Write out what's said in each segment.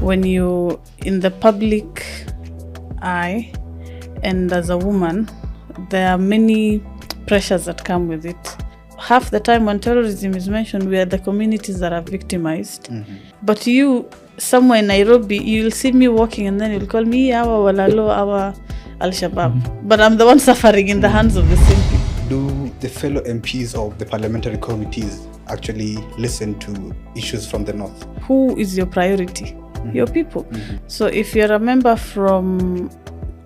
when you're in the public eye and as a woman, there are many pressures that come with it. Half the time when terrorism is mentioned, we are the communities that are victimized. Mm-hmm. But you, somewhere in Nairobi, you'll see me walking and then you'll call me our Walalo, our Al-Shabaab. Mm-hmm. But I'm the one suffering in the hands of the same people. Do the fellow MPs of the parliamentary committees actually listen to issues from the north? Who is your priority? Mm-hmm. Your people. Mm-hmm. So if you're a member from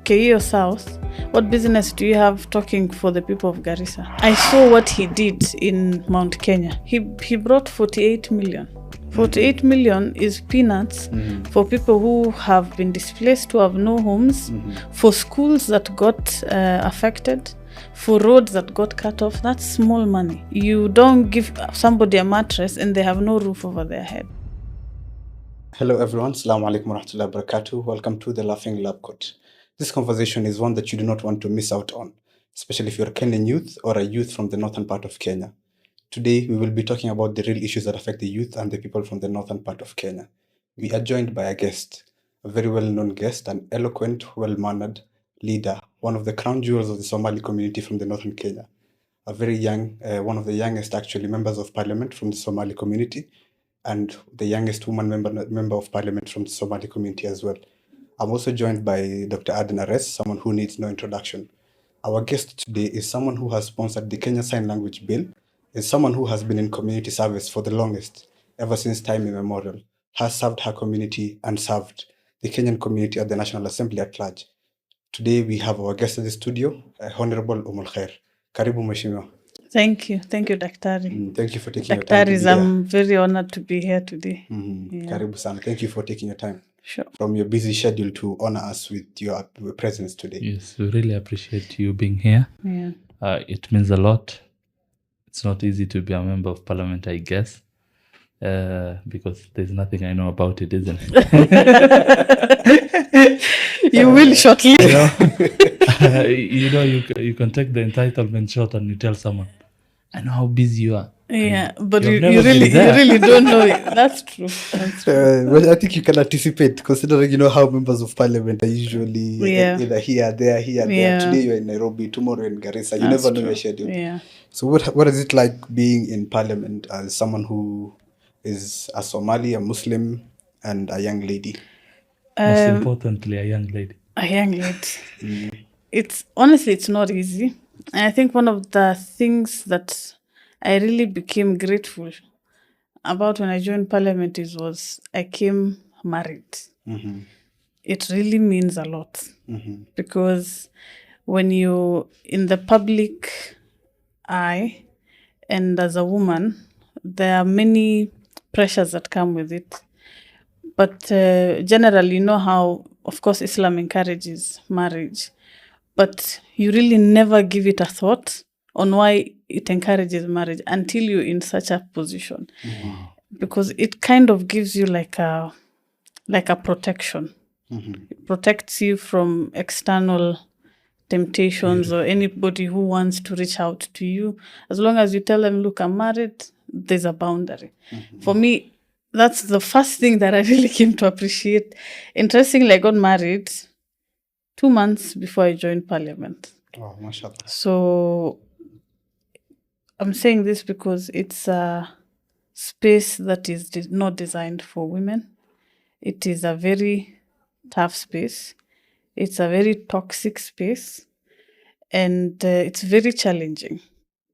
Keio South, what business do you have talking for the people of Garissa? I saw what he did in Mount Kenya. He brought 48 million. 48 million is peanuts for people who have been displaced, who have no homes, for schools that got affected, for roads that got cut off. That's small money. You don't give somebody a mattress and they have no roof over their head. Hello everyone, Assalamu alaikum wa rahmatullahi wa barakatuh. Welcome to the Laughing Labcoat. This conversation is one that you do not want to miss out on, especially if you're a Kenyan youth or a youth from the northern part of Kenya. Today, we will be talking about the real issues that affect the youth and the people from the northern part of Kenya. We are joined by a guest, a very well-known guest, an eloquent, well-mannered leader, one of the crown jewels of the Somali community from the northern Kenya, a very young, one of the youngest actually members of parliament from the Somali community, and the youngest woman member of parliament from the Somali community as well. I'm also joined by Dr. Aden Ares, someone who needs no introduction. Our guest today is someone who has sponsored the Kenya Sign Language Bill, is someone who has been in community service for the longest, ever since time immemorial, has served her community and served the Kenyan community at the National Assembly at large. Today we have our guest in the studio, Honorable Ummulkheir. Karibu Mheshimiwa. Thank you, Daktari. Thank you for taking your time. Daktari, I'm very honored to be here today. Karibu sana. Thank you for taking your time. Sure. From your busy schedule to honor us with your presence today. Yes, we really appreciate you being here. Yeah. It means a lot. It's not easy to be a member of parliament, I guess, because there's nothing I know about it, isn't it? You will shortly. You can take the entitlement shot and you tell someone, I know how busy you are. Yeah, but You've you never been really there. don't know it. That's true. Well, I think you can anticipate, considering how members of parliament are usually either here, there. Today you're in Nairobi, tomorrow in Garissa. You never know your schedule. Yeah. So what is it like being in parliament as someone who is a Somali, a Muslim, and a young lady? Most importantly, a young lady. A young lady. It's honestly not easy. And I think one of the things that I really became grateful about when I joined parliament was I came married. Mm-hmm. It really means a lot because when you're in the public eye and as a woman, there are many pressures that come with it. But generally, you know how, of course, Islam encourages marriage, but you really never give it a thought on why it encourages marriage until you're in such a position. Wow. Because it kind of gives you like a protection. It protects you from external temptations or anybody who wants to reach out to you. As long as you tell them, look, I'm married, there's a boundary. For me, that's the first thing that I really came to appreciate. Interestingly, I got married 2 months before I joined parliament. Oh, mashallah. So I'm saying this because it's a space that is not designed for women. It is a very tough space. It's a very toxic space. And it's very challenging.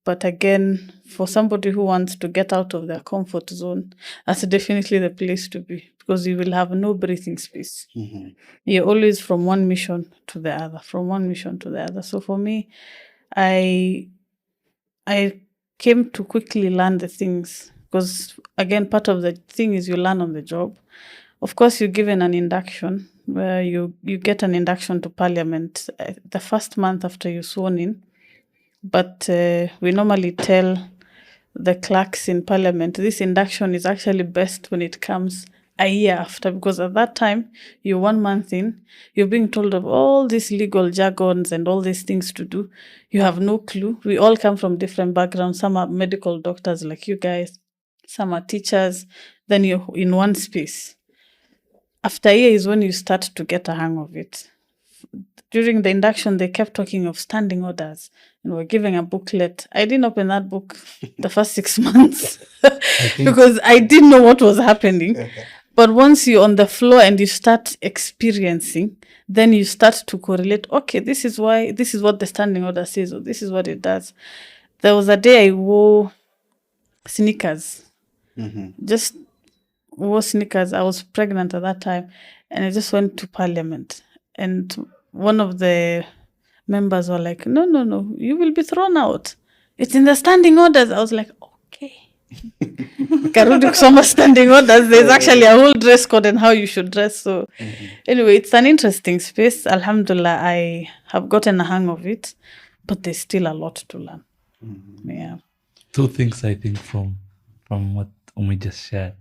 But again, for somebody who wants to get out of their comfort zone, that's definitely the place to be, because you will have no breathing space. You're always from one mission to the other, So for me, I came to quickly learn the things, because again, part of the thing is you learn on the job. Of course, you're given an induction where you get an induction to parliament the first month after you're sworn in. But we normally tell the clerks in parliament, this induction is actually best when it comes a year after, because at that time, you're 1 month in, you're being told of all these legal jargons and all these things to do. You have no clue. We all come from different backgrounds. Some are medical doctors like you guys. Some are teachers. Then you're in one space. after a year is when you start to get a hang of it. During the induction, they kept talking of standing orders and were giving a booklet. I didn't open that book the first 6 months because I didn't know what was happening. But once you're on the floor and you start experiencing, then you start to correlate, okay, this is what the standing order says, or this is what it does. There was a day I wore sneakers. Just wore sneakers. I was pregnant at that time, and I just went to Parliament. And one of the members were like, no, you will be thrown out. It's in the standing orders. I was like, okay. Karudi kusoma standing orders. There's actually a whole dress code and how you should dress. So anyway, it's an interesting space. Alhamdulillah, I have gotten a hang of it, but there's still a lot to learn. Yeah. Two things I think from what Umi just shared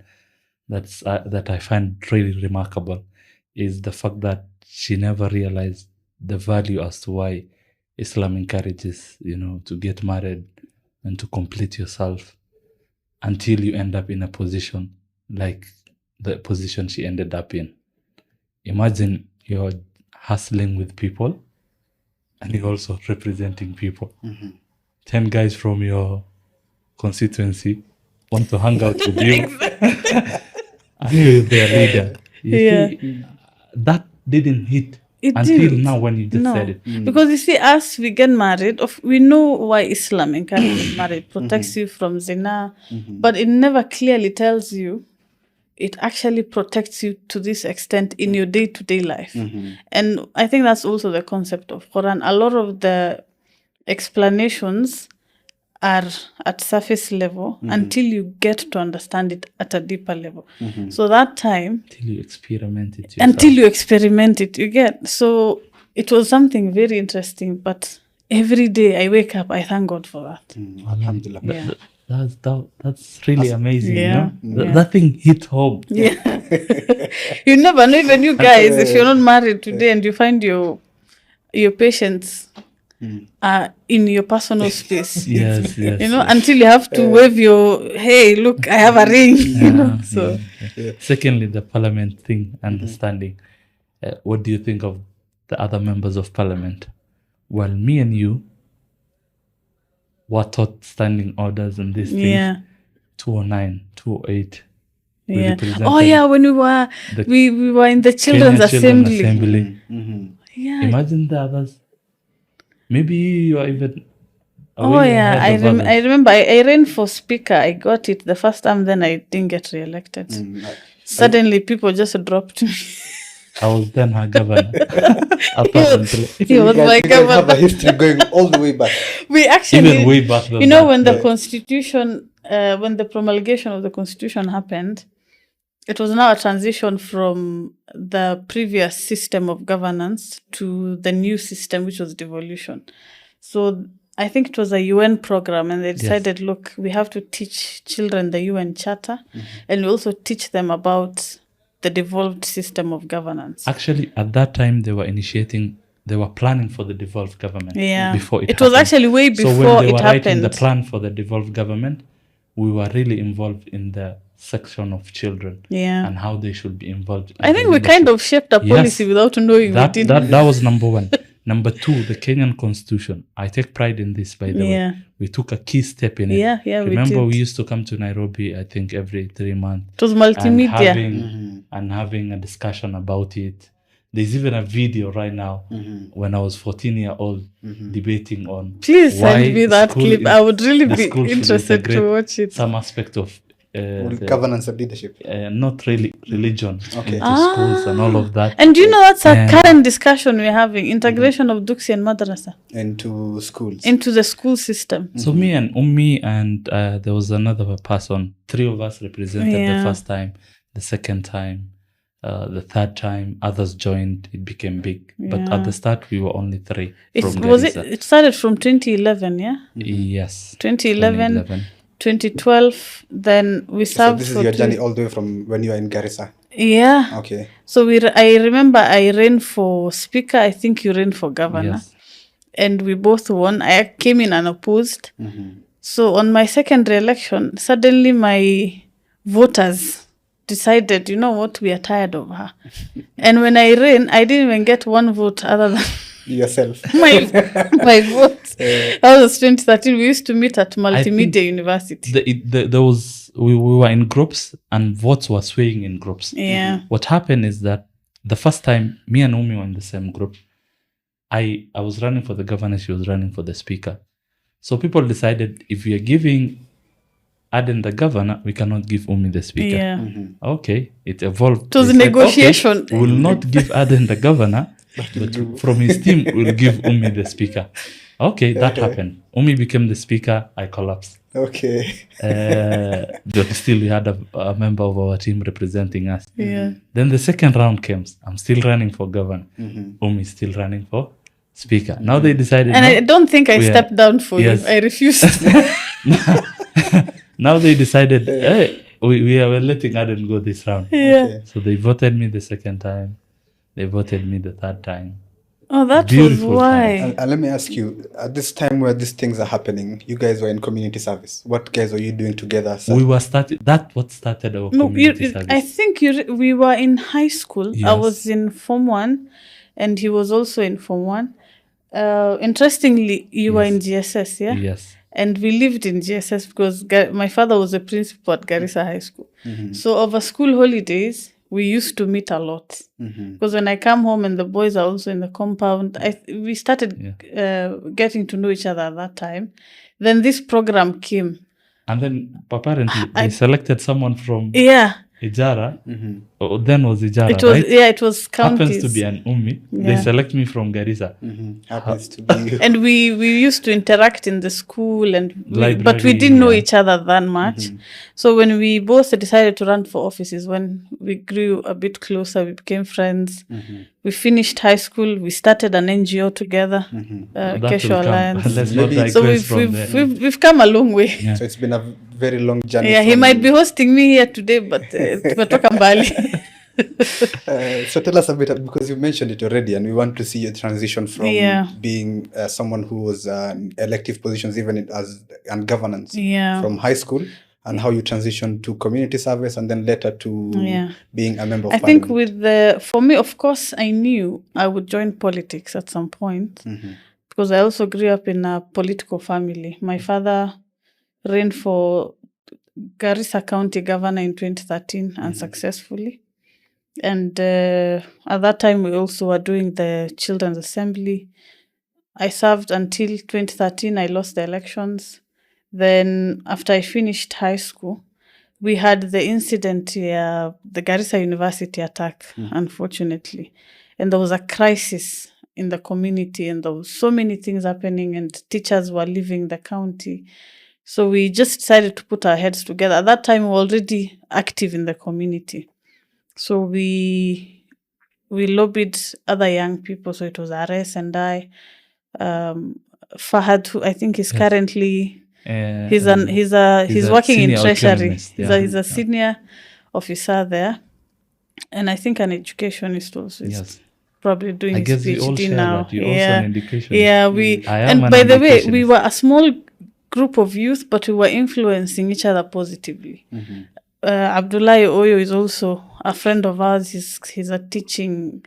that I find really remarkable is the fact that she never realized the value as to why Islam encourages, to get married and to complete yourself until you end up in a position like the position she ended up in. Imagine you're hustling with people and you're also representing people. 10 guys from your constituency want to hang out with you. And you're their leader. You see, that didn't hit until now when you just said it. Because you see, us, we get married. We know why Islam encourages marriage, protects you from zina, but it never clearly tells you it actually protects you to this extent in your day-to-day life. And I think that's also the concept of Quran. A lot of the explanations are at surface level until you get to understand it at a deeper level. So that time... Until you experiment it yourself. Until you experiment it, you get. So it was something very interesting, but every day I wake up, I thank God for that. Alhamdulillah. Yeah. That's really amazing. Yeah. That thing hit home. Yeah. You never know, even you guys, if you're not married today and you find your patients in your personal space. Yes. Until you have to wave your, hey, look, I have a ring. So. Secondly, the parliament thing, understanding. What do you think of the other members of parliament? Well, me and you were taught standing orders and these things. 209, 208. Yeah. Oh yeah, when we were in the children's assembly. Yeah. Imagine the others. Maybe you are even. I remember I ran for speaker. I got it the first time. Then I didn't get re-elected. Suddenly, people just dropped me. I was then her governor. He was my governor. Have a history going all the way back. We actually, even way back then. When the constitution, when the promulgation of the constitution happened, it was now a transition from the previous system of governance to the new system, which was devolution. So I think it was a UN program, and they decided, look, we have to teach children the UN Charter, and we also teach them about the devolved system of governance. Actually, at that time, they were planning for the devolved government before it happened. It was actually way before it happened. So when they were writing the plan for the devolved government, we were really involved in the section of children and how they should be involved. I think we kind of shaped a policy without knowing that, we did. That was number one. Number two, the Kenyan constitution. I take pride in this, by the way. We took a key step in it. Remember, we used to come to Nairobi, I think, every 3 months. It was multimedia. And having a discussion about it. There's even a video right now when I was 14-year-old debating on. Please send me that clip. I would really be interested to watch it. Some aspect of governance and leadership. Not really religion into schools and all of that. And do you know that's a current discussion we're having? Integration of Duksi and Madrasa. Into schools. Into the school system. So me and Ummi and there was another person. 3 of us represented the first time, the second time, the third time. Others joined. It became big. But at the start, we were only 3 from Garissa. It started from 2011, yeah? Yes. 2011. 2012, then we served. So this is your journey all the way from when you were in Garissa? Yeah. Okay. So I remember I ran for speaker. I think you ran for governor. Yes. And we both won. I came in unopposed. So on my second re-election, suddenly my voters decided, you know what, we are tired of her. And when I ran, I didn't even get one vote other than Yourself. my vote. That was 2013. We used to meet at Multimedia University. There was we were in groups and votes were swaying in groups. Yeah. What happened is that the first time me and Umi were in the same group, I was running for the governor, she was running for the speaker. So people decided if we are giving Aden the governor, we cannot give Umi the speaker. Yeah. Okay, it evolved. It was They a said, negotiation. okay, we will not give Aden the governor, but from his team, we'll give Umi the speaker. Okay, that happened. Umi became the speaker, I collapsed. Okay. But still we had a member of our team representing us. Yeah. Then the second round comes. I'm still running for governor. Umi is still running for speaker. Now they decided... And I don't think I stepped down for Yes. him. I refused. Now they decided, hey, we are letting Aden go this round. Yeah. Okay. So they voted me the second time. They voted me the third time. Oh, that Beautiful was why. And let me ask you, at this time where these things are happening, you guys were in community service. What guys were you doing together? We were started. That what started our No, community service. I think we were in high school. I Yes. was in Form 1 and he was also in Form 1. Interestingly, you were in GSS, yeah? Yes. And we lived in GSS because my father was a principal at Garissa High School. So over school holidays, we used to meet a lot. Because when I come home and the boys are also in the compound, we started getting to know each other at that time. Then this program came. And then apparently they selected someone from Yeah. Ijara. Then was Ijara, It was, right? yeah, it was counties. Happens to be an Umi. They Yeah. select me from Garissa. Happens to be you. And we used to interact in the school, and but we Library, didn't know yeah. each other that much. So when we both decided to run for offices, when we grew a bit closer, we became friends. We finished high school. We started an NGO together, That will Kesho come. Alliance. Let's not Maybe- digress So from there. we've come a long way. Yeah. So it's been a very long journey. Yeah, he from- might be hosting me here today, but tumetoka mbali. So tell us a bit, because you mentioned it already, and we want to see your transition from Yeah. being someone who was elective positions, even and governance, Yeah. from high school, and how you transitioned to community service, and then later to Yeah. being a member of I think parliament. for me, of course, I knew I would join politics at some point because I also grew up in a political family. My father ran for Garissa County Governor in 2013 unsuccessfully. And at that time, we also were doing the Children's Assembly. I served until 2013. I lost the elections. Then after I finished high school, we had the incident, the Garissa University attack, unfortunately. And there was a crisis in the community, and there was so many things happening, and teachers were leaving the county. So we just decided to put our heads together. At that time, we were already active in the community. So we lobbied other young people. So it was Ares and I. Fahad, who I think is currently... He's working in senior treasury. economist, He's a senior officer there, and I think an educationist also. He's probably doing I his guess we all PhD share now. that. You're also an educationist. Yeah, I am and an by the way, we educationist. were a small group of youth, but we were influencing each other positively. Abdullahi Oyo is also a friend of ours. He's a teaching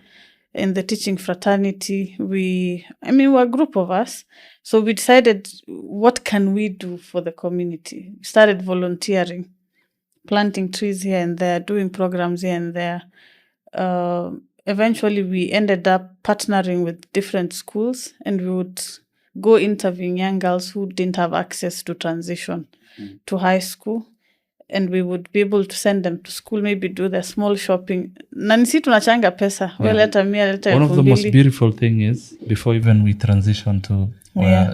in the teaching fraternity. We're a group of us. So we decided, what can we do for the community? We started volunteering, planting trees here and there, doing programs here and there. Eventually, we ended up partnering with different schools, and we would go interviewing young girls who didn't have access to transition to high school. And we would be able to send them to school, maybe do their small shopping. Na nisi tunachanga pesa. Well, leta mia, leta One of the most 2,000. beautiful thing is, before even we transition to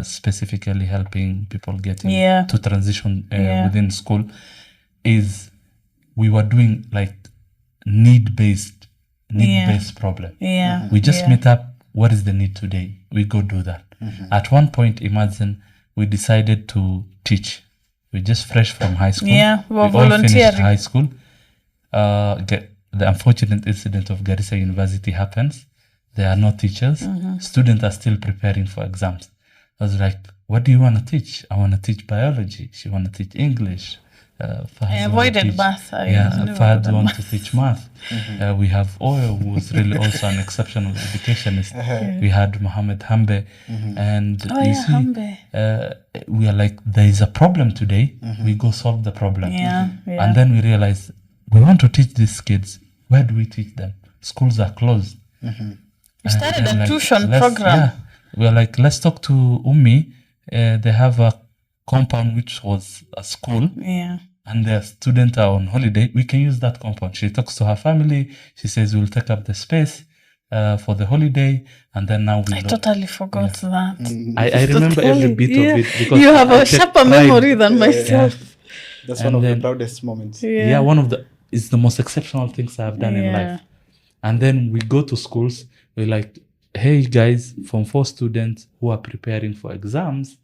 specifically helping people getting to transition within school, is we were doing like need-based problem. Yeah. We just meet up, what is the need today? We go do that. At one point, imagine, we decided to teach. We're just fresh from high school. Yeah, we were all finished volunteering. high school. The unfortunate incident of Garissa University happens. There are no teachers. Students are still preparing for exams. I was like, what do you want to teach? I want to teach biology. She want to teach English. I avoided math. Fahad wanted to teach math. We have Oyo, who was really also an exceptional educationist. We had Mohammed Hambe. And you see, Hambe. we are like, there is a problem today. We go solve the problem. And then we realize, we want to teach these kids. Where do we teach them? Schools are closed. We started a tuition program. We are like, let's talk to Ummi. They have a compound which was a school. And their students are on holiday. We can use that compound. She talks to her family. She says, we'll take up the space for the holiday. And then now I totally forgot that. I remember every bit of it. Because you have a sharper memory than myself. That's one of the proudest moments. It's the most exceptional things I've done in life. And then we go to schools. We're like, hey guys, Form 4 students who are preparing for exams,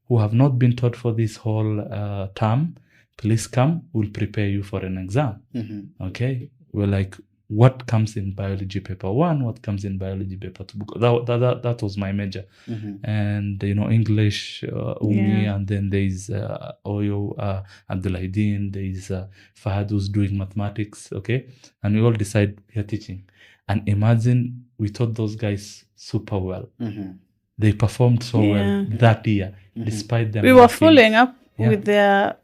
who have not been taught for this whole term, please come, we'll prepare you for an exam. Okay? We're like, what comes in biology paper 1, what comes in biology paper 2? That was my major. And, English, Umi, and then there's Oyo, Abdulaidin, there's Fahad who's doing mathematics, okay? And we all decide we are teaching. And imagine we taught those guys super well. They performed so well that year, despite them. We were following up with their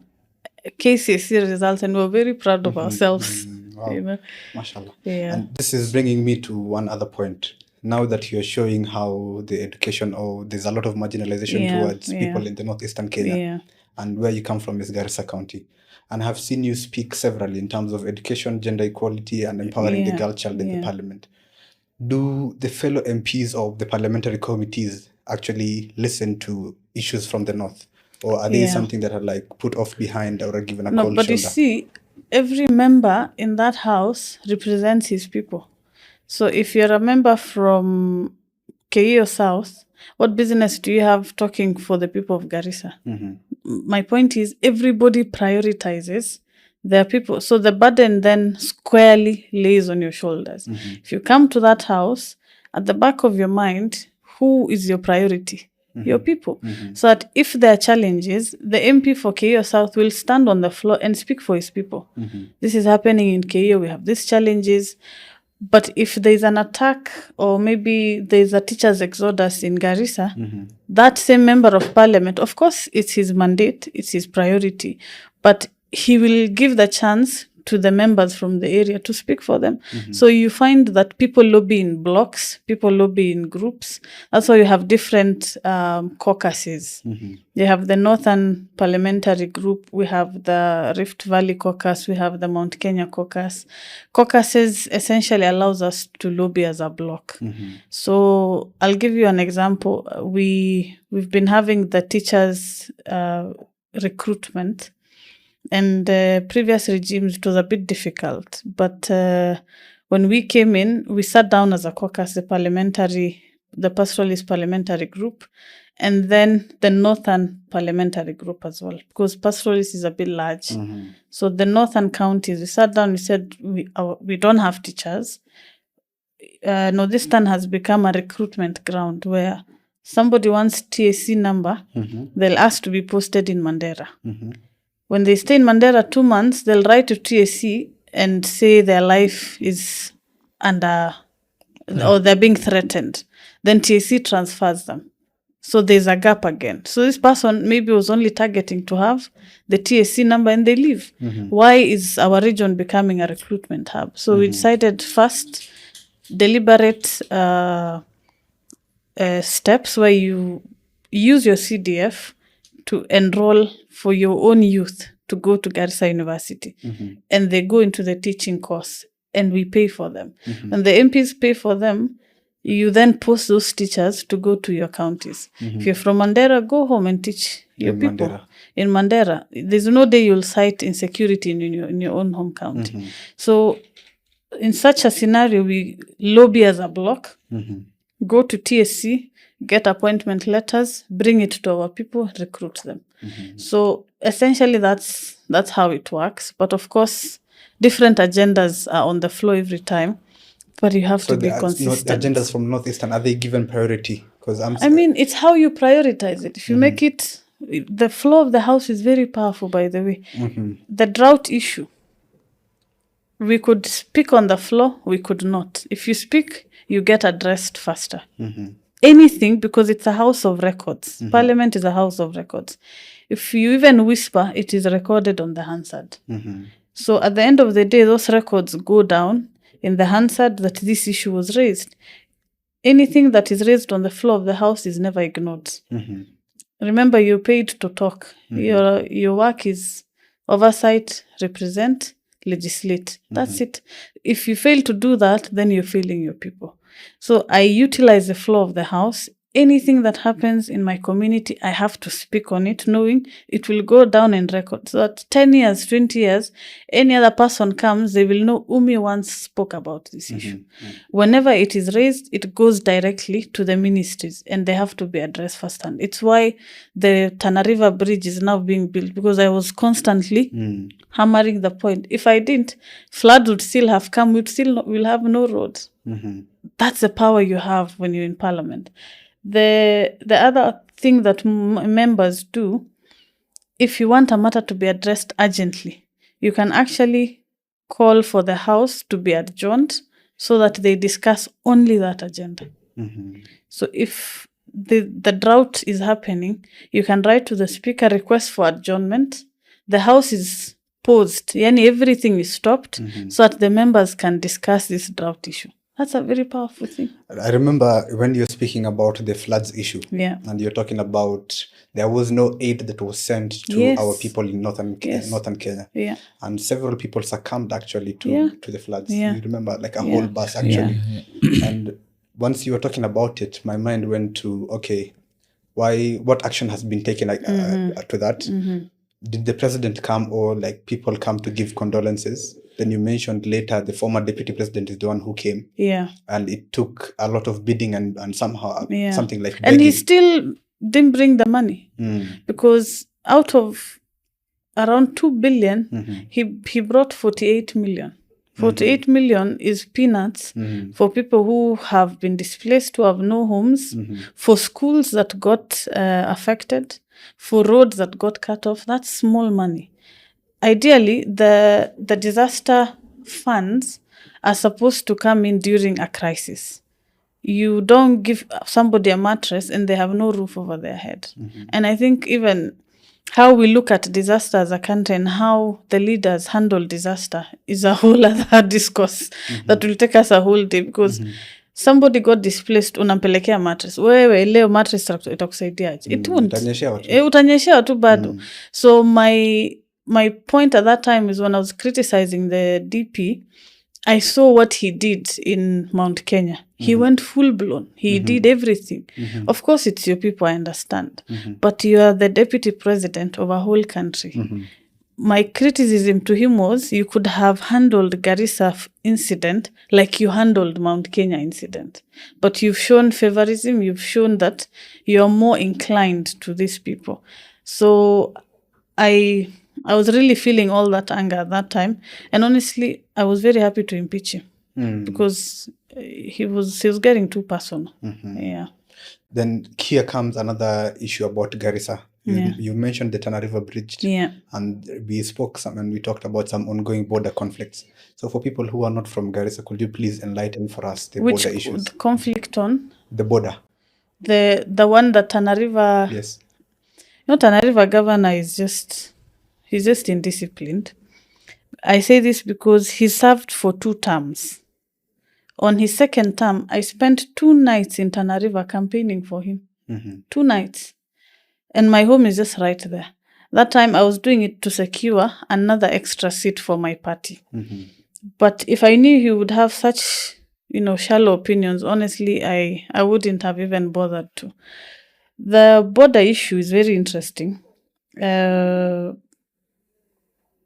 KCSE results, and we were very proud of ourselves. Wow. Mashallah. And this is bringing me to one other point. Now that you're showing how the education, there's a lot of marginalization towards people in the northeastern Kenya, and where you come from is Garissa County. And I have seen you speak severally in terms of education, gender equality, and empowering the girl child in the parliament. Do the fellow MPs of the parliamentary committees actually listen to issues from the north? Or are they something that are like put off behind or are given a cold shoulder? No, but you see, every member in that house represents his people. So if you're a member from Keio South, what business do you have talking for the people of Garissa? My point is, everybody prioritizes their people. So the burden then squarely lays on your shoulders. If you come to that house, at the back of your mind, who is your priority? Your people. So that if there are challenges, the MP for Keio South will stand on the floor and speak for his people. This is happening in Keio. We have these challenges. But if there's an attack or maybe there's a teacher's exodus in Garissa, that same member of parliament, of course, it's his mandate, it's his priority, but he will give the chance to the members from the area to speak for them. So you find that people lobby in blocks, people lobby in groups. That's why you have different caucuses. You have the Northern Parliamentary Group, we have the Rift Valley Caucus, we have the Mount Kenya Caucus. Caucuses essentially allows us to lobby as a block. So I'll give you an example. We've been having the teachers recruitment. And previous regimes, it was a bit difficult. But when we came in, we sat down as a caucus, the pastoralist parliamentary group, and then the Northern Parliamentary Group as well, because pastoralist is a bit large. So the Northern counties, we sat down, we said, we don't have teachers. Northeastern has become a recruitment ground where somebody wants TAC number, they'll ask to be posted in Mandera. When they stay in Mandera 2 months, they'll write to TAC and say their life is under, or they're being threatened. Then TAC transfers them. So there's a gap again. So this person maybe was only targeting to have the TAC number and they leave. Why is our region becoming a recruitment hub? So we decided first, deliberate steps where you use your CDF to enroll for your own youth to go to Garissa University. And they go into the teaching course and we pay for them. And the MPs pay for them. You then post those teachers to go to your counties. If you're from Mandera, go home and teach your people. Mandera. In Mandera, there's no day you'll cite insecurity in your own home county. So in such a scenario, we lobby as a block, go to TSC, get appointment letters, bring it to our people, recruit them. So essentially that's how it works. But of course, different agendas are on the floor every time. But you have to be consistent. Agendas from Northeastern, are they given priority? I mean, it's how you prioritize it. If you make it The floor of the house is very powerful, by the way. Mhm. The drought issue. We could speak on the floor, we could not. If you speak, you get addressed faster. Mhm. Anything, because it's a house of records. Parliament is a house of records. If you even whisper, it is recorded on the Hansard. Mhm. So at the end of the day, those records go down in the Hansard that this issue was raised. Anything that is raised on the floor of the house is never ignored. Mhm. Remember, you're paid to talk. Your work is oversight, represent, legislate. That's it. If you fail to do that, then you're failing your people. So I utilize the floor of the house. Anything that happens in my community, I have to speak on it, knowing it will go down in record. So that 10 years, 20 years, any other person comes, they will know Umi once spoke about this issue. Whenever it is raised, it goes directly to the ministries and they have to be addressed firsthand. It's why the Tana River Bridge is now being built, because I was constantly hammering the point. If I didn't, flood would still have come, we'll have no roads. That's the power you have when you're in parliament. The other thing that members do, if you want a matter to be addressed urgently, you can actually call for the House to be adjourned so that they discuss only that agenda. So if the drought is happening, you can write to the Speaker, request for adjournment. The House is paused, yani everything is stopped, so that the members can discuss this drought issue. That's a very powerful thing. I remember when you're speaking about the floods issue, Yeah. and you're talking about there was no aid that was sent to Yes. our people in northern Kenya, Yeah. and several people succumbed actually to the floods. Yeah. You remember, like a whole bus actually. And once you were talking about it, my mind went to, okay, what action has been taken to that? Did the president come, or like people come to give condolences? Then you mentioned later the former deputy president is the one who came. Yeah. And it took a lot of bidding and somehow something like and he begging. still didn't bring the money, because out of around 2 billion, he brought 48 million. 48 million is peanuts for people who have been displaced, who have no homes, for schools that got affected, for roads that got cut off. That's small money. Ideally, the disaster funds are supposed to come in during a crisis. You don't give somebody a mattress and they have no roof over their head. And I think even how we look at disaster as a country and how the leaders handle disaster is a whole other discourse that will take us a whole day, because somebody got displaced, unampelekea mattress. Wewe leo mattress itakusaidiaje? It won't. Utanyeshewa tu bado. So my point at that time is, when I was criticizing the DP, I saw what he did in Mount Kenya. He went full blown. He did everything. Of course, it's your people, I understand. But you are the deputy president of a whole country. My criticism to him was, you could have handled Garissa incident like you handled Mount Kenya incident. But you've shown favorism. You've shown that you're more inclined to these people. So I was really feeling all that anger at that time. And honestly, I was very happy to impeach him because he was getting too personal. Yeah. Then here comes another issue about Garissa. You mentioned the Tana River Bridge. Yeah. And we spoke and we talked about some ongoing border conflicts. So for people who are not from Garissa, could you please enlighten for us the border issues? Which conflict on? The border. The one that Tana River... Yes. Tana River governor is he's just indisciplined. I say this because he served for 2 terms. On his second term, I spent 2 nights in Tana River campaigning for him. 2 nights. And my home is just right there. That time I was doing it to secure another extra seat for my party. But if I knew he would have such, shallow opinions, honestly, I wouldn't have even bothered to. The border issue is very interesting.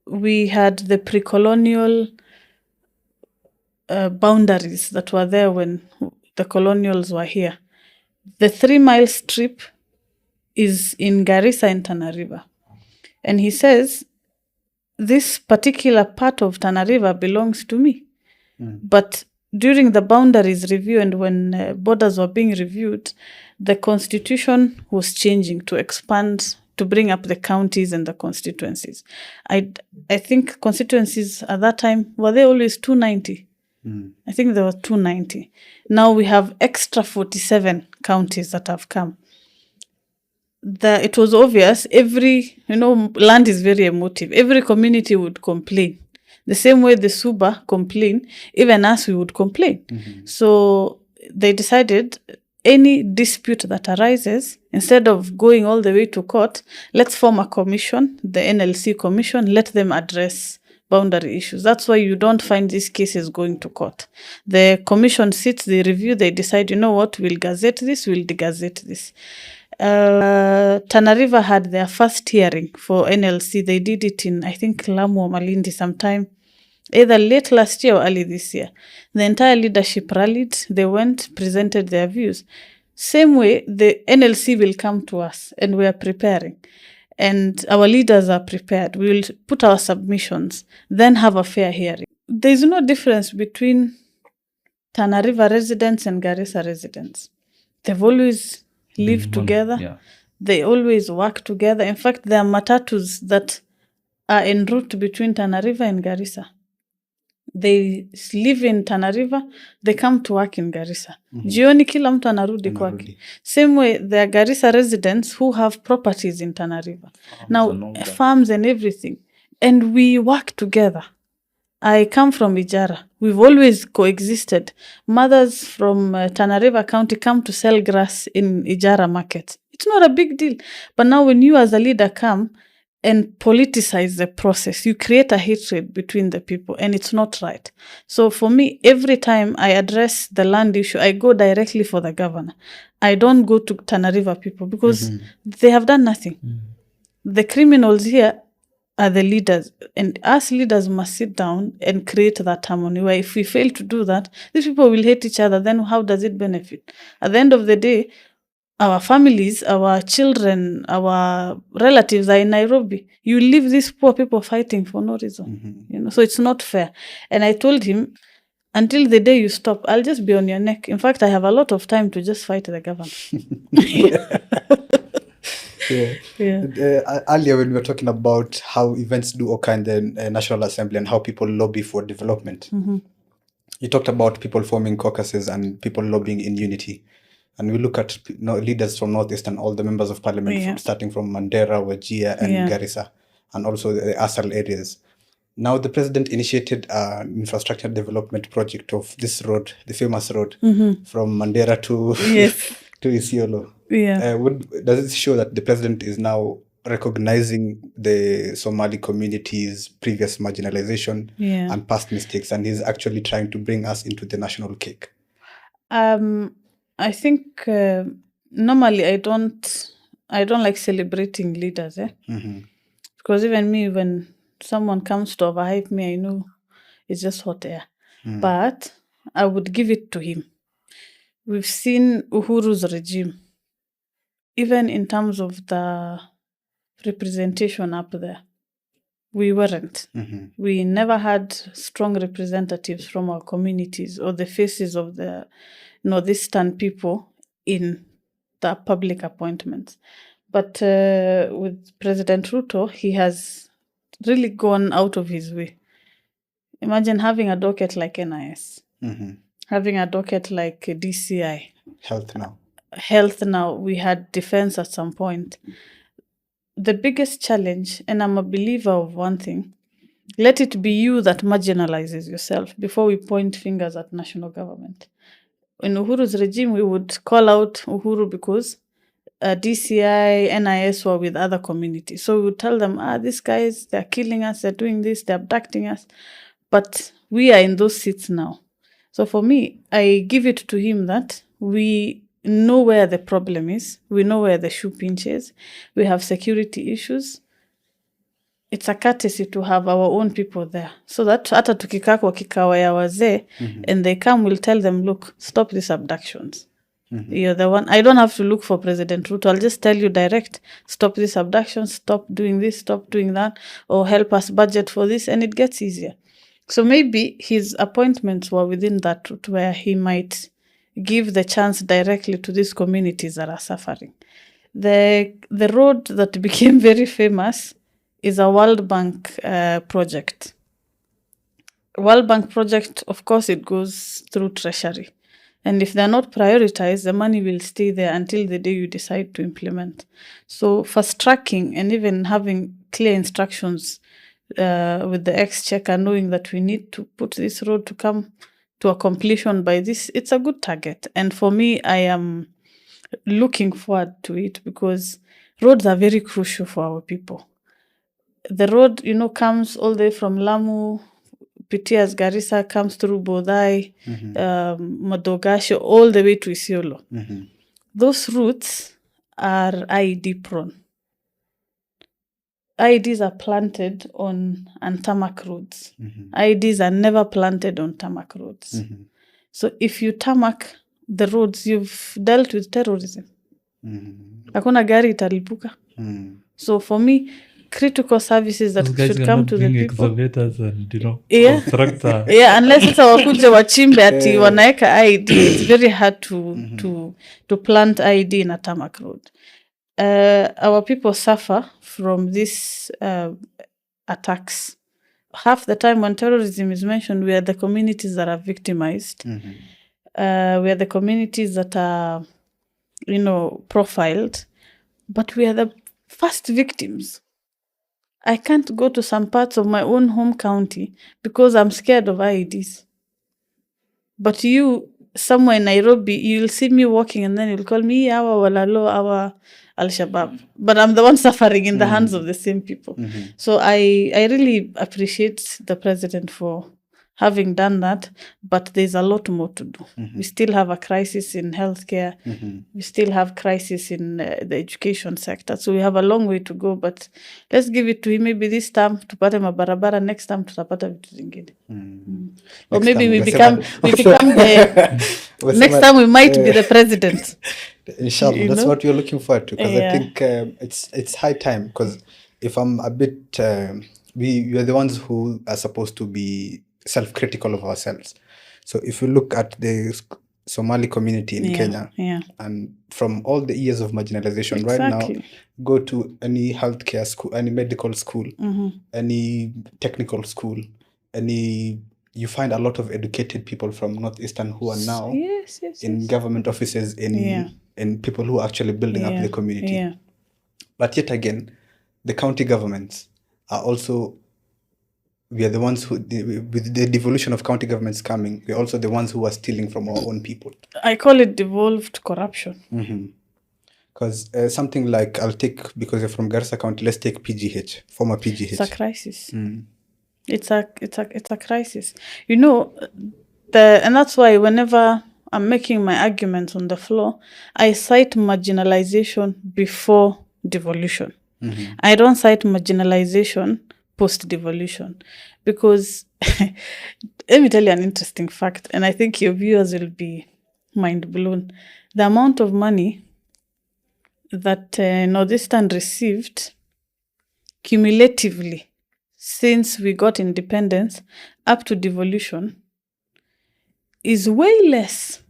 We had the pre-colonial boundaries that were there when the colonials were here. The 3-mile strip is in Garissa and Tana River. And he says, this particular part of Tana River belongs to me. But during the boundaries review and when borders were being reviewed, the constitution was changing to expand to bring up the counties and the constituencies. I think constituencies at that time, were they always 290? I think there were 290. Now we have extra 47 counties that have come. It was obvious, land is very emotive. Every community would complain. The same way the Suba complain, even us, we would complain. So they decided any dispute that arises, instead of going all the way to court, let's form a commission, the NLC commission, let them address boundary issues. That's why you don't find these cases going to court. The commission sits, they review, they decide, you know what, we'll gazette this, we'll degazette this. Tana River had their first hearing for NLC. They did it in, I think, Lamu or Malindi sometime, either late last year or early this year. The entire leadership rallied. They went, presented their views. Same way, the NLC will come to us, and we are preparing. And our leaders are prepared. We will put our submissions, then have a fair hearing. There is no difference between Tana River residents and Garissa residents. They've always lived together. Yeah. They always work together. In fact, there are matatus that are en route between Tana River and Garissa. They live in Tana River, they come to work in Garissa. Jioni kila mtu anarudi kwake. Same way, there are Garissa residents who have properties in Tana River. Farms and everything. And we work together. I come from Ijara. We've always coexisted. Mothers from Tana River County come to sell grass in Ijara market. It's not a big deal. But now when you as a leader come and politicize the process, you create a hatred between the people, and it's not right. So for me, every time I address the land issue, I go directly for the governor. I don't go to Tana River people because they have done nothing. The criminals here are the leaders, and us leaders must sit down and create that harmony, where if we fail to do that, these people will hate each other. Then how does it benefit? At the end of the day, our families, our children, our relatives are in Nairobi. You leave these poor people fighting for no reason. So it's not fair. And I told him, until the day you stop, I'll just be on your neck. In fact, I have a lot of time to just fight the government. Earlier, when we were talking about how events do occur in the National Assembly and how people lobby for development, you talked about people forming caucuses and people lobbying in unity. And we look at leaders from Northeast and all the members of parliament, starting from Mandera, Wajir, and Garissa, and also the Asal areas. Now, the president initiated an infrastructure development project of this road, the famous road, from Mandera to to Isiolo. Does it show that the president is now recognizing the Somali community's previous marginalization and past mistakes, and he's actually trying to bring us into the national cake? I think normally I don't like celebrating leaders, because even me, when someone comes to overhype me, I know it's just hot air. But I would give it to him. We've seen Uhuru's regime, even in terms of the representation up there. We weren't. We never had strong representatives from our communities or the faces of the Northeastern people in the public appointments. But with President Ruto, he has really gone out of his way. Imagine having a docket like NIS, having a docket like DCI. Health now. We had defense at some point. The biggest challenge, and I'm a believer of one thing, let it be you that marginalizes yourself before we point fingers at national government. In Uhuru's regime, we would call out Uhuru because DCI, NIS were with other communities. So we would tell them, these guys, they're killing us, they're doing this, they're abducting us. But we are in those seats now. So for me, I give it to him that we know where the problem is. We know where the shoe pinches. We have security issues. It's a courtesy to have our own people there. So that hata tukikaa kwa kikao ya wazee, and they come, we'll tell them, look, stop these abductions. You're the one. I don't have to look for President Ruto. I'll just tell you direct, stop these abductions, stop doing this, stop doing that, or help us budget for this, and it gets easier. So maybe his appointments were within that route where he might give the chance directly to these communities that are suffering. The road that became very famous is a World Bank project. World Bank project, of course, it goes through Treasury. And if they're not prioritized, the money will stay there until the day you decide to implement. So fast tracking and even having clear instructions with the exchequer, knowing that we need to put this road to come to a completion by this, it's a good target. And for me, I am looking forward to it because roads are very crucial for our people. The road, comes all the way from Lamu, Pitias, Garissa, comes through Bodai, Madogashe, all the way to Isiolo. Those routes are IED prone. IEDs are planted on tarmac roads. IEDs are never planted on tarmac roads. So if you tarmac the roads, you've dealt with terrorism. Hakuna gari italipuka. So for me, critical services that should come to the people. Excavators and constructor. Yeah, unless it's wakuja wachimbe ati wanaeka IED, it's very hard to plant IED in a tarmac road. Our people suffer from these attacks. Half the time when terrorism is mentioned, we are the communities that are victimized. We are the communities that are, profiled. But we are the first victims. I can't go to some parts of my own home county because I'm scared of IEDs. But you, somewhere in Nairobi, you'll see me walking and then you'll call me, our Walalo, our Al-Shabaab. But I'm the one suffering in the hands of the same people. So I really appreciate the president for having done that, but there's a lot more to do. We still have a crisis in healthcare. We still have crisis in the education sector. So we have a long way to go, but let's give it to him. Maybe this time tupate mabarabara, next time tutapata vitu zingine. Or maybe we become the next time we might be the president. Inshallah, that's what we're looking forward to, because I think it's high time, because if I'm a bit, we are the ones who are supposed to be self-critical of ourselves. So if you look at the Somali community in Kenya, and from all the years of marginalization, right now, go to any healthcare school, any medical school, any technical school, you find a lot of educated people from Northeastern who are now in government offices, in people who are actually building up the community. But yet again, the county governments are also, we are the ones who, with the devolution of county governments coming, we're also the ones who are stealing from our own people. I call it devolved corruption. Because something like, because you're from Garissa County, let's take PGH, former PGH. It's a crisis. It's a crisis. And that's why whenever I'm making my arguments on the floor, I cite marginalization before devolution. I don't cite marginalization post-devolution, because let me tell you an interesting fact, and I think your viewers will be mind blown. The amount of money that Northeastern received cumulatively since we got independence up to devolution is way less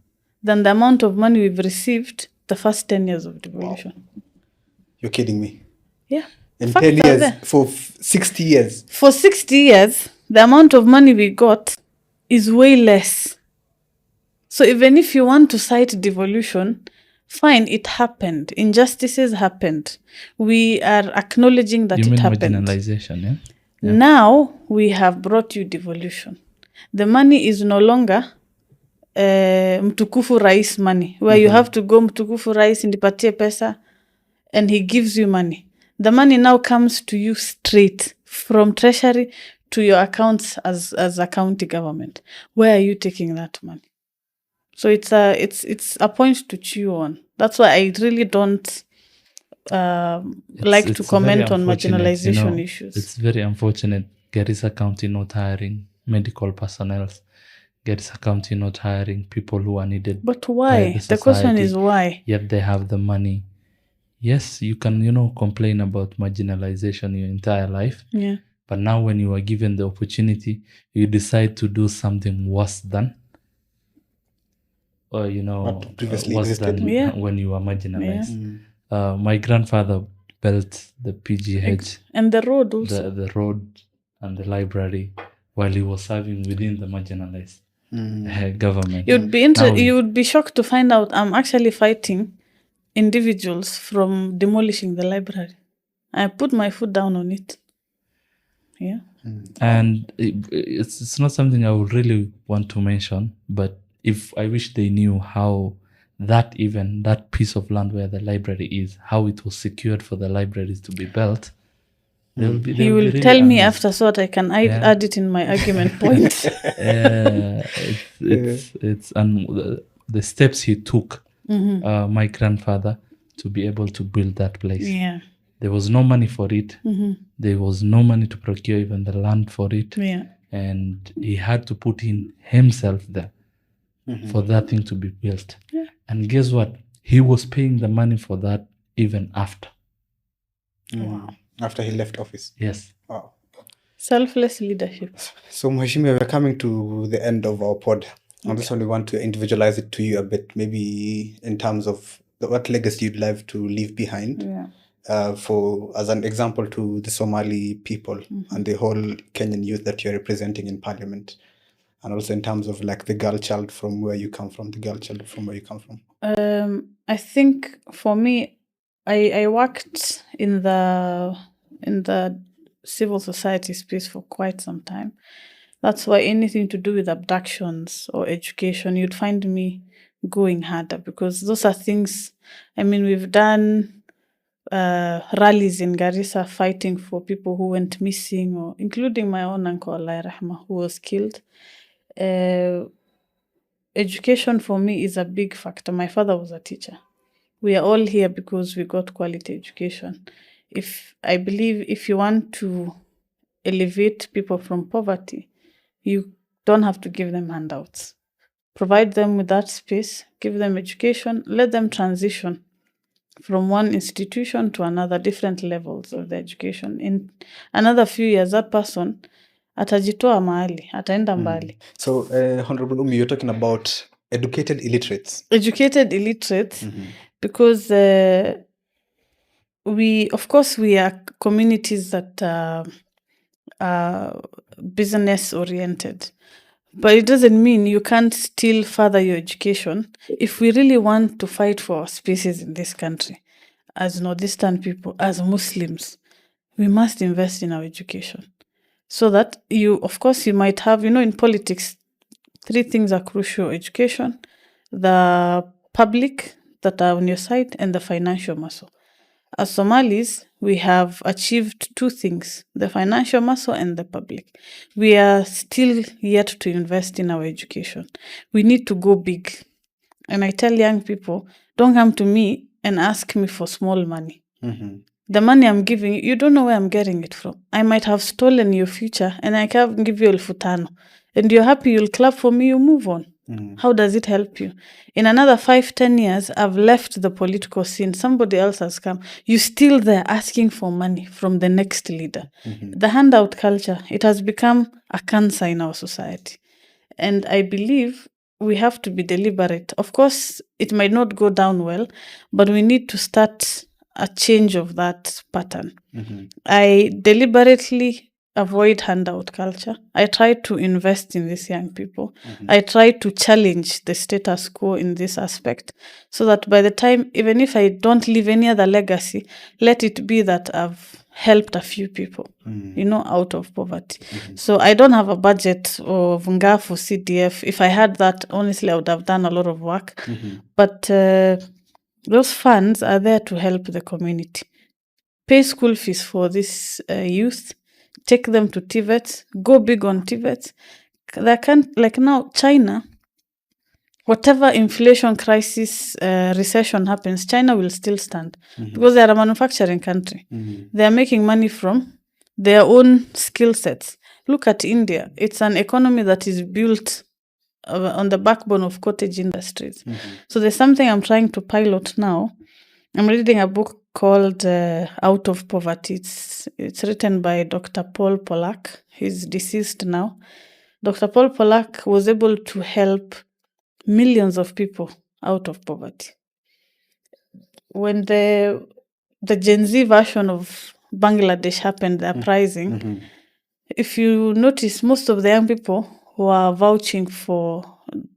than the amount of money we've received the first 10 years of devolution. Wow. You're kidding me. Yeah. In 10 years, for 60 years. For 60 years, the amount of money we got is way less. So even if you want to cite devolution, fine, it happened. Injustices happened. We are acknowledging that it happened. Marginalization, Now we have brought you devolution. The money is no longer Mtukufu Rais money, where you have to go Mtukufu Rais indipatie pesa, and he gives you money. The money now comes to you straight from Treasury to your accounts as a county government. Where are you taking that money? So it's a point to chew on. That's why I really don't like to comment on marginalization issues. It's very unfortunate. Garissa County not hiring medical personnel. Garissa County not hiring people who are needed. But why? The question is why? Yet they have the money. Yes, you can, complain about marginalization your entire life. Yeah. But now when you are given the opportunity, you decide to do something worse than, or, what previously worse existed. than when you were marginalized. My grandfather built the PGH, And the road also. the road and the library while he was serving within the marginalized government. You would be shocked to find out I'm actually fighting individuals from demolishing the library. I put my foot down on it. Yeah. And it's not something I would really want to mention, but if I wish they knew how that piece of land where the library is, how it was secured for the libraries to be built, He will tell me after so that I can add it in my argument point. It's and the steps he took, my grandfather, to be able to build that place. Yeah. There was no money for it. There was no money to procure even the land for it. Yeah. And he had to put in himself there for that thing to be built. Yeah. And guess what? He was paying the money for that even after. Wow. After he left office. Yes. Wow. Selfless leadership. So, Mheshimiwa, we're coming to the end of our pod. I just only want to individualize it to you a bit, maybe in terms of what legacy you'd like to leave behind. Yeah. As an example to the Somali people and the whole Kenyan youth that you're representing in parliament, and also in terms of like the girl child from where you come from, I think for me, I worked in the civil society space for quite some time. That's why anything to do with abductions or education, you'd find me going harder, because those are things, we've done rallies in Garissa fighting for people who went missing, or including my own uncle, Allah Rahma, who was killed. Education for me is a big factor. My father was a teacher. We are all here because we got quality education. I believe if you want to elevate people from poverty, you don't have to give them handouts. Provide them with that space, give them education, let them transition from one institution to another, different levels of the education. In another few years, that person atajitoa mahali, ataenda mbali. So, Honorable Umi, you're talking about educated illiterates. Educated illiterates, because we are communities that are business oriented. But it doesn't mean you can't still further your education. If we really want to fight for our spaces in this country, as Northeastern people, as Muslims, we must invest in our education. So that you might have, in politics, 3 things are crucial: education, the public that are on your side, and the financial muscle. As Somalis, we have achieved 2 things: the financial muscle and the public. We are still yet to invest in our education. We need to go big. And I tell young people, don't come to me and ask me for small money. The money I'm giving you, you don't know where I'm getting it from. I might have stolen your future and I can give you $50. And you're happy, you'll clap for me, you move on. How does it help you? In another 5-10 years, I've left the political scene. Somebody else has come. You're still there asking for money from the next leader. The handout culture, it has become a cancer in our society. And I believe we have to be deliberate. Of course, it might not go down well, but we need to start a change of that pattern. I deliberately avoid handout culture. I try to invest in these young people. I try to challenge the status quo in this aspect, so that by the time, even if I don't leave any other legacy, let it be that I've helped a few people, out of poverty. So I don't have a budget of Nga for CDF. If I had that, honestly, I would have done a lot of work. But those funds are there to help the community. Pay school fees for this youth. Take them to TVET. Go big on TVET. Like now, China, whatever inflation crisis, recession happens, China will still stand, because they are a manufacturing country. They are making money from their own skill sets. Look at India. It's an economy that is built on the backbone of cottage industries. So there's something I'm trying to pilot now. I'm reading a book called Out of Poverty. It's written by Dr. Paul Pollack. He's deceased now. Dr. Paul Pollack was able to help millions of people out of poverty. when the Gen Z version of Bangladesh happened, the uprising, if you notice, most of the young people were vouching for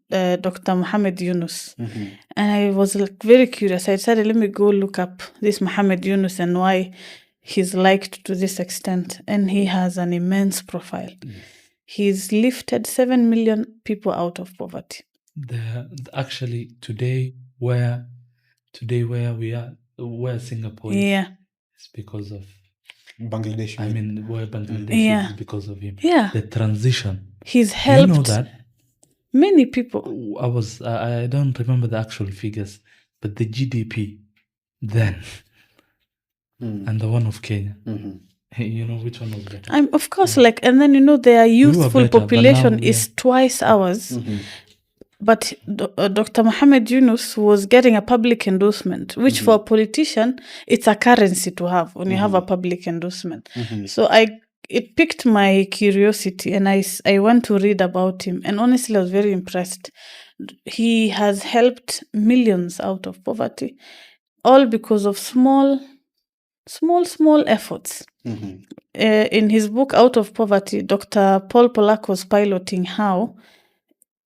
Dr. Muhammad Yunus. And I was like very curious. I decided, let me go look up this Muhammad Yunus and why he's liked to this extent. And he has an immense profile. He's lifted 7 million people out of poverty. Actually, today where we are, where Singapore is, it's because of Bangladesh. I mean, where Bangladesh is because of him. Yeah. The transition. He's helped You know that? many people. I don't remember the actual figures, but the GDP then and the one of Kenya. You know which one was better? Of course, and then their youthful population is twice ours. But Dr. Muhammad Yunus was getting a public endorsement, which for a politician, it's a currency to have when you have a public endorsement. So it piqued my curiosity, and I went to read about him. And honestly, I was very impressed. He has helped millions out of poverty, all because of small efforts. In his book, Out of Poverty, Dr. Paul Polak was piloting how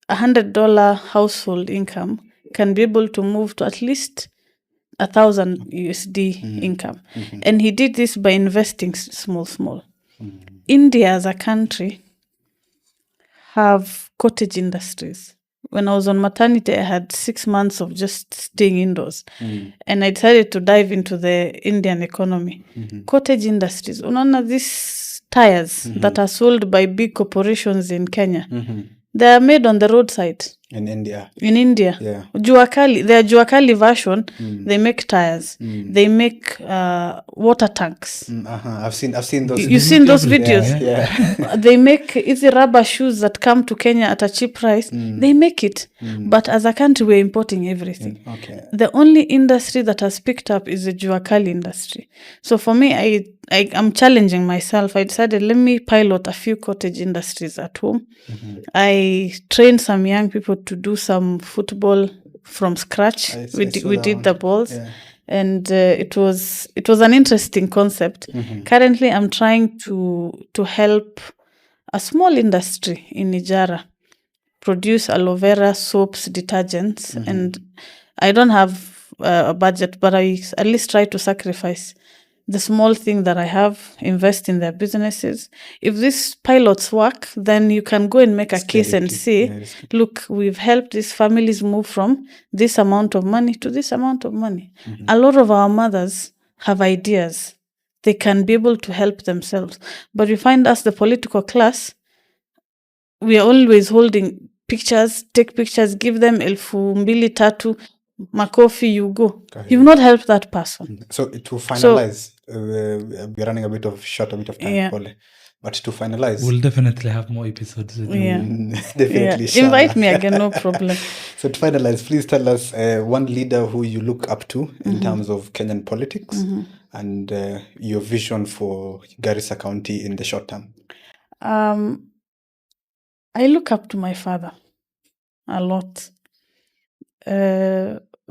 $100 household income can be able to move to at least 1,000 USD income. And he did this by investing small. India as a country have cottage industries. When I was on maternity, I had 6 months of just staying indoors. And I decided to dive into the Indian economy. Cottage industries. Unaona these tires that are sold by big corporations in Kenya. They are made on the roadside. In India. Yeah. Their Juakali version, they make tires. They make water tanks. I've seen those. You've seen those videos? Yeah. They make easy rubber shoes that come to Kenya at a cheap price. They make it. But as a country, we're importing everything. Okay. The only industry that has picked up is the Juakali industry. So for me, I'm challenging myself. I decided, let me pilot a few cottage industries at home. I trained some young people to do some football from scratch. We did the balls. And it was an interesting concept. Currently, I'm trying to help a small industry in Nijara produce aloe vera soaps, detergents, and I don't have a budget, but I at least try to sacrifice the small thing that I have, invest in their businesses. If these pilots work, then you can go and make a case and say, look, we've helped these families move from this amount of money to this amount of money. A lot of our mothers have ideas. They can be able to help themselves. But you find us, the political class, we are always holding pictures, take pictures, give them 1,200 makofi, you go. You've not helped that person. So to finalize, we're running a bit of time, but to finalize, we'll definitely have more episodes with you. Definitely. Invite me again, no problem. So to finalize, please tell us one leader who you look up to in terms of Kenyan politics and your vision for Garissa County in the short term. I look up to my father a lot.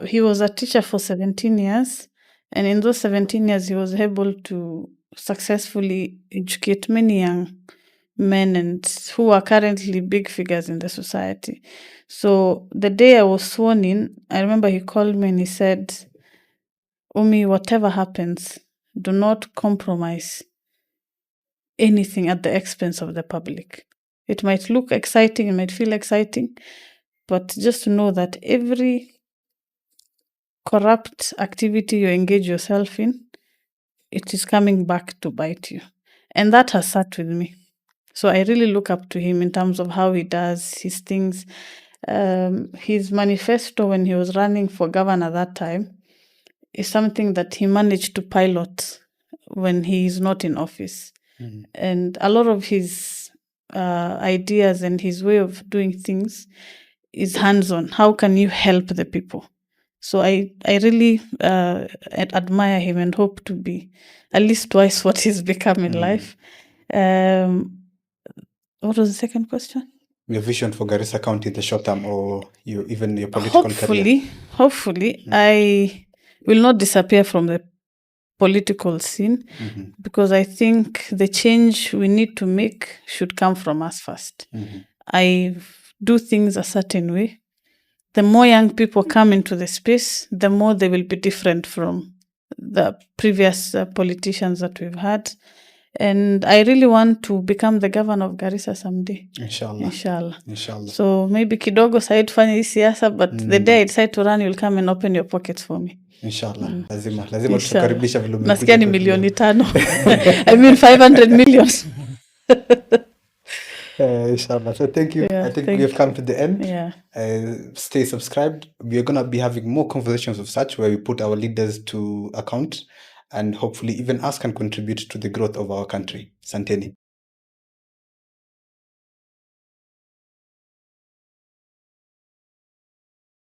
He was a teacher for 17 years, and in those 17 years, he was able to successfully educate many young men and who are currently big figures in the society. So the day I was sworn in, I remember he called me and he said, Umi, whatever happens, do not compromise anything at the expense of the public. It might look exciting, it might feel exciting, but just to know that every corrupt activity you engage yourself in, it is coming back to bite you. And that has sat with me. So I really look up to him in terms of how he does his things. His manifesto when he was running for governor that time is something that he managed to pilot when he is not in office. And a lot of his ideas and his way of doing things is hands-on. How can you help the people? So I really admire him and hope to be at least twice what he's become in life. What was the second question? Your vision for Garissa County in the short term, or your political career? Hopefully, will not disappear from the political scene, because I think the change we need to make should come from us first. I do things a certain way. The more young people come into the space, the more they will be different from the previous politicians that we've had. And I really want to become the governor of Garissa someday. Inshallah. So maybe kidogo side fanya hii siasa, but the day I decide to run, you'll come and open your pockets for me. Inshallah. Lazima tukaribisha vile umekuja. Nasikia ni milioni 5. I mean 500 million. Inshallah. So thank you. Yeah, I think thank we have come to the end. Yeah. Stay subscribed. We are going to be having more conversations of such where we put our leaders to account, and hopefully even us can contribute to the growth of our country. Santeni.